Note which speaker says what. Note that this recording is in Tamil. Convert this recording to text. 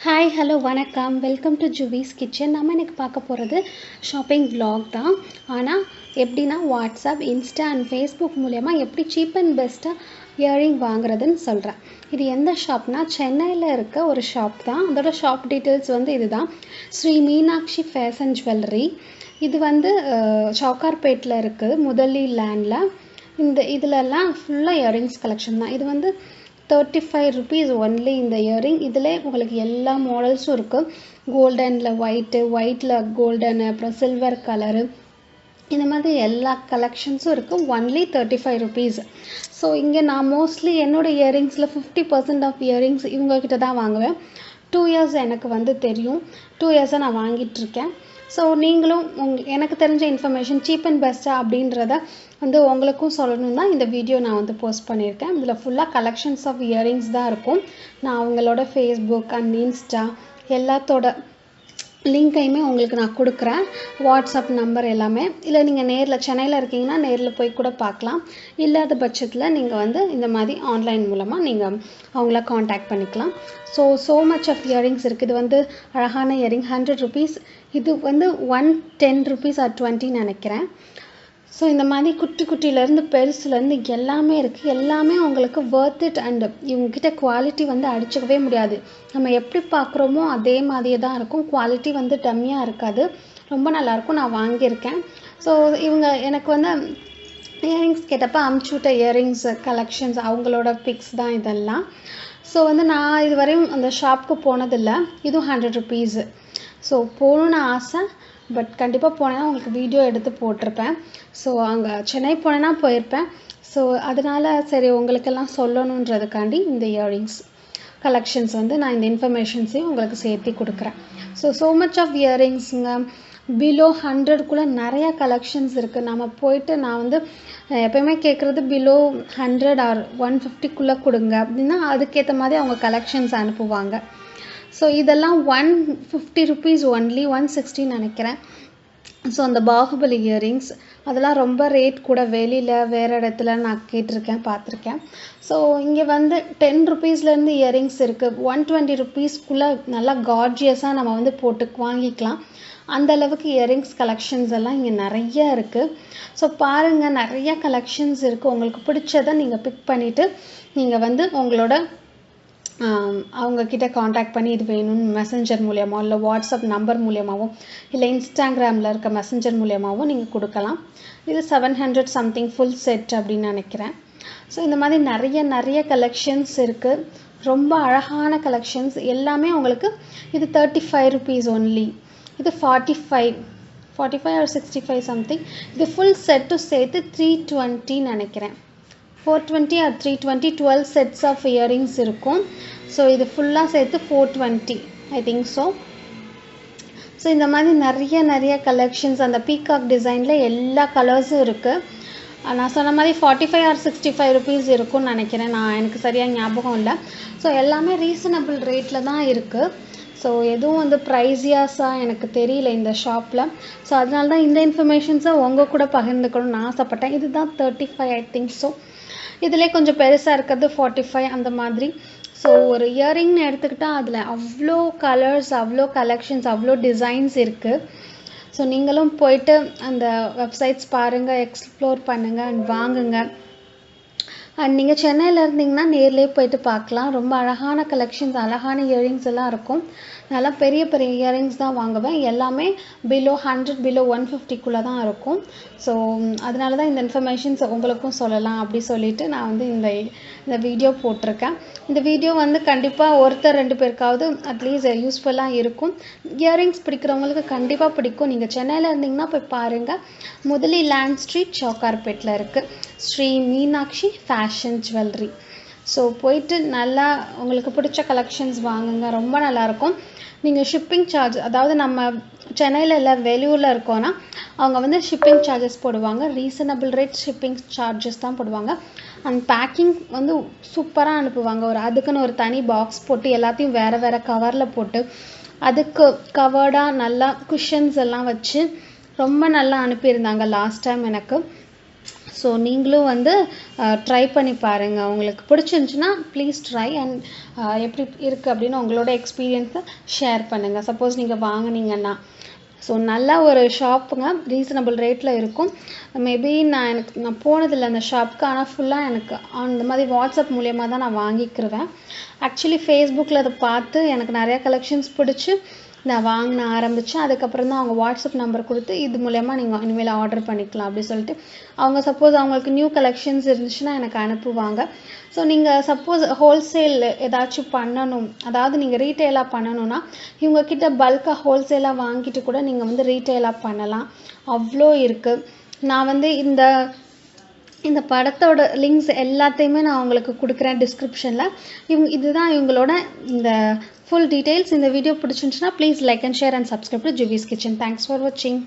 Speaker 1: ஹாய் ஹலோ வணக்கம் வெல்கம் டு ஜுவீஸ் கிச்சன். நம்ம இன்றைக்கி பார்க்க போகிறது ஷாப்பிங் vlog தான். ஆனால் எப்படின்னா வாட்ஸ்அப், இன்ஸ்டா அண்ட் ஃபேஸ்புக் மூலயமா எப்படி சீப் அண்ட் பெஸ்ட்டாக இயரிங் வாங்குறதுன்னு சொல்கிறேன். இது எந்த ஷாப்னா சென்னையில் இருக்க ஒரு ஷாப் தான். அதோட ஷாப் டீட்டெயில்ஸ் இது தான். Shri Meenakshi fashion jewellery. இது சவுகார்பேட்டில் இருக்குது, முதலி லேண்டில். இதிலெல்லாம் ஃபுல்லாக இயரிங்ஸ் கலெக்ஷன் தான். இது 35 rupees ஒன்லி இந்த இயரிங். இதில் உங்களுக்கு எல்லா மாடல்ஸும் இருக்குது. கோல்டனில் ஒயிட்டில் கோல்டனு, அப்புறம் சில்வர் கலரு, இந்த மாதிரி எல்லா கலெக்ஷன்ஸும் இருக்குது. Only 35 rupees. ஸோ இங்கே நான் மோஸ்ட்லி என்னோடய இயரிங்ஸில் 50% ஆஃப் இயரிங்ஸ் இவங்கக்கிட்ட தான் வாங்குவேன். 2 years எனக்கு தெரியும். 2 years நான் வாங்கிட்டுருக்கேன். ஸோ நீங்களும் எனக்கு தெரிஞ்ச இன்ஃபர்மேஷன் சீப் அண்ட் பெஸ்ட்டாக அப்படின்றத உங்களுக்கும் சொல்லணும் தான் இந்த வீடியோ நான் போஸ்ட் பண்ணியிருக்கேன். இதில் ஃபுல்லாக கலெக்ஷன்ஸ் ஆஃப் இயரிங்ஸ் தான் இருக்கும். நான் அவங்களோட ஃபேஸ்புக் அண்ட் இன்ஸ்டா எல்லாத்தோட லிங்கையுமே உங்களுக்கு நான் கொடுக்குறேன். வாட்ஸ்அப் நம்பர் எல்லாமே. இல்லை நீங்கள் நேரில் சென்னையில் இருக்கீங்கன்னா நேரில் போய் கூட பார்க்கலாம். இல்லாத பட்சத்தில் நீங்கள் இந்த மாதிரி ஆன்லைன் மூலமாக நீங்கள் அவங்கள காண்டாக்ட் பண்ணிக்கலாம். ஸோ மச் ஆஃப் இயரிங்ஸ் இருக்குது. இது அழகான இயரிங் 100 rupees. இது 110 rupees or 20 நினைக்கிறேன். ஸோ இந்த மாதிரி குட்டிலேருந்து பெருசுலேருந்து எல்லாமே இருக்குது. எல்லாமே உங்களுக்கு worth it. அண்ட் இவங்ககிட்ட குவாலிட்டி அடிச்சுக்கவே முடியாது. நம்ம எப்படி பார்க்குறோமோ அதே மாதிரியே தான் இருக்கும். குவாலிட்டி டம்மியாக இருக்காது, ரொம்ப நல்லாயிருக்கும். நான் வாங்கியிருக்கேன். ஸோ இவங்க எனக்கு இயரிங்ஸ் கேட்டப்போ அமுச்சுவிட்ட இயரிங்ஸ் கலெக்ஷன்ஸ் அவங்களோட பிக்ஸ் தான் இதெல்லாம். ஸோ நான் இதுவரையும் அந்த ஷாப்புக்கு போனதில்லை. இதுவும் 100 rupees. ஸோ போகணுன்னு ஆசை, பட் கண்டிப்பாக போனேன்னா உங்களுக்கு வீடியோ எடுத்து போட்டிருப்பேன். ஸோ அங்கே சென்னை போனேன்னா போயிருப்பேன். ஸோ அதனால் சரி உங்களுக்கெல்லாம் சொல்லணுன்றதுக்காண்டி இந்த இயரிங்ஸ் கலெக்ஷன்ஸ் நான் இந்த இன்ஃபர்மேஷன்ஸையும் உங்களுக்கு சேர்த்து கொடுக்குறேன். ஸோ மச் ஆஃப் இயரிங்ஸுங்க. பிலோ 100க்குள்ளே நிறையா கலெக்ஷன்ஸ் இருக்குது. நம்ம போயிட்டு நான் எப்போயுமே கேட்குறது பிலோ 100 or 150க்குள்ளே கொடுங்க அப்படின்னா அதுக்கேற்ற மாதிரி அவங்க கலெக்ஷன்ஸ் அனுப்புவாங்க. ஸோ இதெல்லாம் 150 rupees ஒன்லி, 160 நினைக்கிறேன். ஸோ அந்த பாகுபலி இயரிங்ஸ் அதெல்லாம் ரொம்ப ரேட் கூட. வெளியில் வேறு இடத்துல நான் பார்த்துருக்கேன். ஸோ இங்கே 10 rupeesலேருந்து இயரிங்ஸ் இருக்குது. 120 rupeesக்குள்ளே நல்லா கார்ஜியஸாக நம்ம போட்டு வாங்கிக்கலாம். அந்த அளவுக்கு இயரிங்ஸ் கலெக்ஷன்ஸ் எல்லாம் இங்கே நிறைய இருக்குது. ஸோ பாருங்கள், நிறைய கலெக்ஷன்ஸ் இருக்குது. உங்களுக்கு பிடிச்சதை நீங்கள் பிக் பண்ணிவிட்டு நீங்கள் உங்களோட அவங்கக்கிட்ட காண்டாக்ட் பண்ணி இது வேணும்னு மெசஞ்சர் மூலியமாக, இல்லை வாட்ஸ்அப் நம்பர் மூலியமாகவும், இல்லை இன்ஸ்டாகிராமில் இருக்க மெசஞ்சர் மூலியமாகவும் நீங்கள் கொடுக்கலாம். இது 700 something ஃபுல் செட் அப்படின்னு நினைக்கிறேன். ஸோ இந்த மாதிரி நிறைய கலெக்ஷன்ஸ் இருக்குது. ரொம்ப அழகான கலெக்ஷன்ஸ் எல்லாமே உங்களுக்கு. இது 35 rupees ஒன்லி. இது 45 or 65 something. இது ஃபுல் செட்டு சேர்த்து 320 நினைக்கிறேன். 420 or 320, 12 sets of earrings இருக்கும். ஸோ இது ஃபுல்லாக சேர்த்து 420 ஐ திங்க் ஸோ. ஸோ இந்த மாதிரி நிறைய கலெக்ஷன்ஸ் அந்த பீகாக் டிசைனில் எல்லா கலர்ஸும் இருக்குது. நான் சொன்ன மாதிரி 45 or 65 rupees இருக்கும்னு நினைக்கிறேன். எனக்கு சரியாக ஞாபகம் இல்லை. ஸோ எல்லாமே ரீசனபிள் ரேட்டில் தான் இருக்குது. ஸோ எதுவும் ப்ரைஸியாஸாக எனக்கு தெரியல இந்த ஷாப்பில். ஸோ அதனால தான் இந்த இன்ஃபர்மேஷன்ஸை உங்கள் கூட பகிர்ந்துக்கணும்னு ஆசைப்பட்டேன். இதுதான் 35 ஐ திங்க் ஸோ. இதிலே கொஞ்சம் பெருசாக இருக்கிறது 45 அந்த மாதிரி. ஸோ ஒரு இயரிங்னு எடுத்துக்கிட்டால் அதில் அவ்வளோ கலர்ஸ், அவ்வளோ கலெக்ஷன்ஸ், அவ்வளோ டிசைன்ஸ் இருக்குது. ஸோ நீங்களும் போயிட்டு அந்த வெப்சைட்ஸ் பாருங்கள், எக்ஸ்ப்ளோர் பண்ணுங்கள் அண்ட் வாங்குங்க. அண்ட் நீங்கள் சென்னையில் இருந்தீங்கன்னா நேர்லேயே போயிட்டு பார்க்கலாம். ரொம்ப அழகான கலெக்ஷன்ஸ், அழகான இயரிங்ஸ் எல்லாம் இருக்கும். நல்லா பெரிய இயரிங்ஸ் தான் வாங்குவேன். எல்லாமே பிலோ 100, பிலோ 150க்குள்ளே தான் இருக்கும். ஸோ அதனால தான் இந்த இன்ஃபர்மேஷன்ஸ் உங்களுக்கும் சொல்லலாம் அப்படி சொல்லிவிட்டு நான் இந்த வீடியோ போட்டிருக்கேன். இந்த வீடியோ கண்டிப்பாக ஒருத்தர் 2 பேருக்காவது அட்லீஸ்ட் யூஸ்ஃபுல்லாக இருக்கும். இயரிங்ஸ் பிடிக்கிறவங்களுக்கு கண்டிப்பாக பிடிக்கும். நீங்கள் சென்னையில் இருந்தீங்கன்னா போய் பாருங்கள். முதலி லேண்ட் ஸ்ட்ரீட், சவுகார்பேட்டில் இருக்குது Shri Meenakshi fashion jewellery. So போயிட்டு நல்லா உங்களுக்கு பிடிச்ச கலெக்ஷன்ஸ் வாங்குங்க, ரொம்ப நல்லாயிருக்கும். நீங்கள் ஷிப்பிங் சார்ஜ், அதாவது நம்ம சென்னையில் இல்லை வெளியூரில் இருக்கோன்னா அவங்க ஷிப்பிங் சார்ஜஸ் போடுவாங்க. ரீசனபிள் ரேட் ஷிப்பிங் சார்ஜஸ் தான் போடுவாங்க. அண்ட் பேக்கிங் சூப்பராக அனுப்புவாங்க. அதுக்குன்னு ஒரு தனி பாக்ஸ் போட்டு எல்லாத்தையும் வேறு கவரில் போட்டு அதுக்கு கவர்டாக நல்லா குஷன்ஸ் எல்லாம் வச்சு ரொம்ப நல்லா அனுப்பியிருந்தாங்க லாஸ்ட் டைம் எனக்கு. ஸோ நீங்களும் வந்து ட்ரை பண்ணி பாருங்கள். உங்களுக்கு பிடிச்சிருந்துச்சுன்னா ப்ளீஸ் ட்ரை அண்ட் எப்படி இருக்குது அப்படின்னு உங்களோட எக்ஸ்பீரியன்ஸை ஷேர் பண்ணுங்கள். சப்போஸ் நீங்கள் வாங்குனீங்கன்னா. ஸோ நல்ல ஒரு ஷாப்புங்க, ரீசனபிள் ரேட்டில் இருக்கும். மேபி நான் போனதில்லை அந்த ஷாப்புக்கு, ஆனால் ஃபுல்லாக எனக்கு அந்த மாதிரி வாட்ஸ்அப் மூலியமாக தான் நான் வாங்கிக்கிருவேன். ஆக்சுவலி ஃபேஸ்புக்கில் அதை பார்த்து எனக்கு நிறையா கலெக்ஷன்ஸ் பிடிச்சி நான் வாங்கின ஆரம்பித்தேன். அதுக்கப்புறம் தான் அவங்க வாட்ஸ்அப் நம்பர் கொடுத்து இது மூலயமா நீங்கள் இனிமேல் ஆர்டர் பண்ணிக்கலாம் அப்படி சொல்லிட்டு அவங்க சப்போஸ் அவங்களுக்கு நியூ கலெக்ஷன்ஸ் இருந்துச்சுன்னா எனக்கு அனுப்புவாங்க. ஸோ நீங்கள் சப்போஸ் ஹோல்சேல் ஏதாச்சும் பண்ணணும், அதாவது நீங்கள் ரீட்டெயிலாக பண்ணணுன்னா இவங்கக்கிட்ட பல்காக ஹோல்சேலாக வாங்கிட்டு கூட நீங்கள் வந்து ரீட்டெயிலாக பண்ணலாம். அவ்வளோ இருக்குது. நான் வந்து இந்த படத்தோட லிங்க்ஸ் எல்லாத்தையுமே நான் உங்களுக்கு கொடுக்குறேன் டிஸ்கிரிப்ஷனில். இதுதான் இவங்களோட இந்த ஃபுல் டீட்டெயில்ஸ். இந்த வீடியோ பிடிச்சிருந்துச்சுன்னா please like and share and subscribe to Juvis kitchen. Thanks for வாட்சிங்.